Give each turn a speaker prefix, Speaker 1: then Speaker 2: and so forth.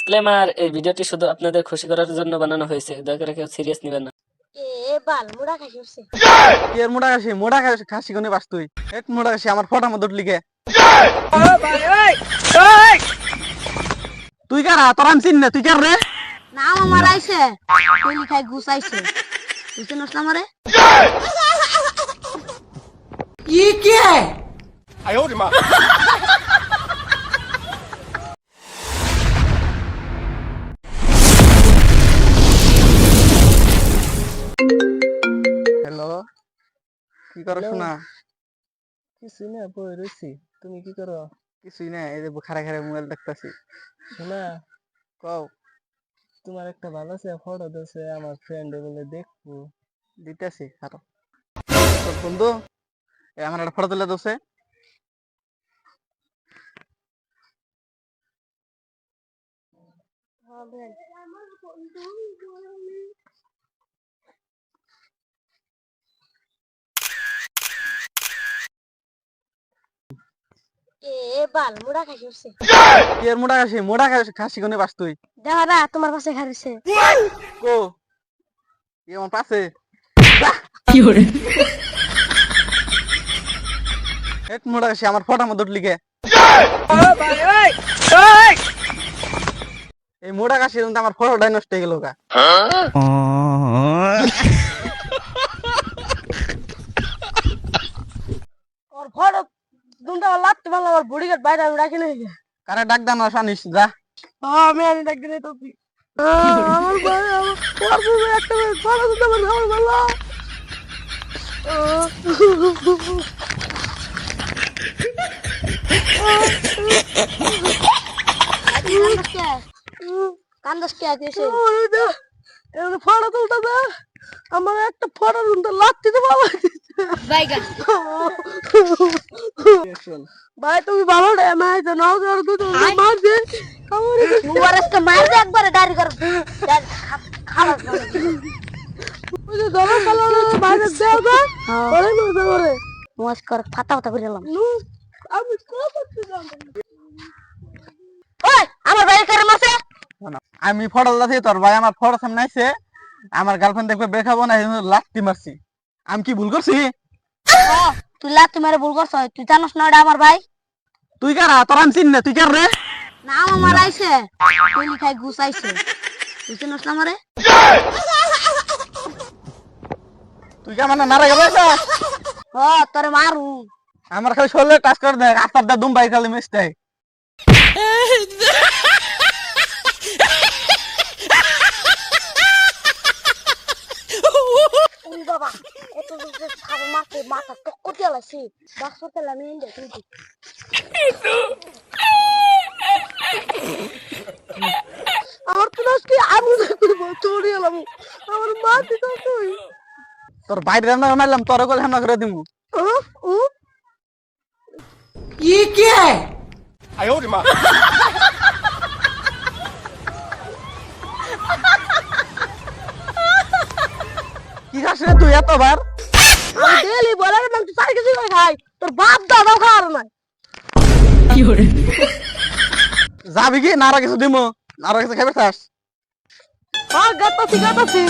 Speaker 1: Disclaimer, এই ভিডিওটি শুধু আপনাদের খুশি করার জন্য বানানো হয়েছে, দয়া করে কেউ সিরিয়াস নেবেন না।
Speaker 2: এ বাল মুড়া খাইছে উঠছে।
Speaker 3: কে মোড়া খাসি খাসি কোনে বাস তুই এক মোড়া খাসি আমার ফটার মধ্যে উঠলি কে তুই কারা তোর আমি চিনি না তুই কার রে
Speaker 2: নাম আমার আইছে তুই খাই গুছাইছে তুই চিনস না আমারে
Speaker 4: ये क्या है?
Speaker 3: হ্যালো কি করো শোনা
Speaker 5: কিছু না বই রইছি তুমি কি করো
Speaker 3: কিছুই না এই যে খারা খারা মোবাইল দেখতাছি
Speaker 5: শোনা
Speaker 3: কও
Speaker 5: তোমার একটা ভালো আছে ফটো দিছে আমার ফ্রেন্ড বলে দেখবো
Speaker 3: দিতেছি খারো তোর বন্ধু আমার একটা ফটো তুলে দোছে
Speaker 2: এ বাল মুড়া খাইছে উঠছে
Speaker 3: কে মোড়া খাসি খাসি কোনে বাস তুই
Speaker 2: দেখা না তোমার পাশে খাইছে
Speaker 3: কো কি আমার পাশে এক মোড়া খাসি আমার ফটার মধ্যে উঠলি কে এই মোড়া খাসি আমার ফটোটাই নষ্ট হয়ে গেল গা
Speaker 2: ওর ফটো দুনটা লাগতে ভালো আমার বডিগার্ড বাইরে আমি রাখি নাই
Speaker 3: কারে ডাক দাও না শানিস যা
Speaker 2: আমি আনি ডাক দিলে তো আমার ভাই আমার পড়বে একটা ফটো দিতে আমার আমার ভালো কান্দস কে আছে ফটো তুলতে দে আমার একটা ফটো তুলতে লাগতে তো বাবা বাইগা ভাই তুমি ভালো রে মাই তো নাও আর দুটো মার দে আমারে তোমার একটা মার দে একবারে গাড়ি কর খালা ওই যে দরা খালা বাইরে দাও দা ওরে নো দরে মস্ত কর ফাটা ফাটা করে দিলাম আমি কত করতে যাব ওই আমার ভাই করে মাসে
Speaker 3: আমি ফটো দাছি তোর ভাই আমার ফটো সামনে আইছে আমার গার্লফ্রেন্ড দেখবে বেখাবো না লাত্তি মারছি আমি কি ভুল করছি
Speaker 2: তুই লাত মেরে ভুল করছ তুই জানোস না ওটা আমার ভাই
Speaker 3: তুই কারা তোর আমি চিনি না তুই কার রে
Speaker 2: নাম আমার আইছে তুই খাই গুছাইছে তুই জানোস না আমারে
Speaker 3: তুই কে মানে নারে গেছে
Speaker 2: তোরে মারু
Speaker 3: আমার খালি শরীরে টাচ করে দে আস্তার দা দুম ভাই খালি মিশতে
Speaker 2: বাবা এত খাবে মারতে মাথা টক্কর দিয়ে লাগছে বাস করতে আমি এনে তুই আমার তো আজকে আমি করবো চড়িয়ে এলাম আমার মা দিত তুই
Speaker 3: তোর বাইরে রান্না মারলাম তোর গলে হামলা করে দিমু
Speaker 4: ये क्या है?
Speaker 3: কি খাস রে তুই এতবার
Speaker 2: আমি ডেলি বলে মাংস 4 কেজি করে খাই তোর বাপ দাদাও খাওয়ার নাই
Speaker 3: যাবি কি নারা কিছু দিমু নারা কিছু খাবে চাস
Speaker 2: গাতাছি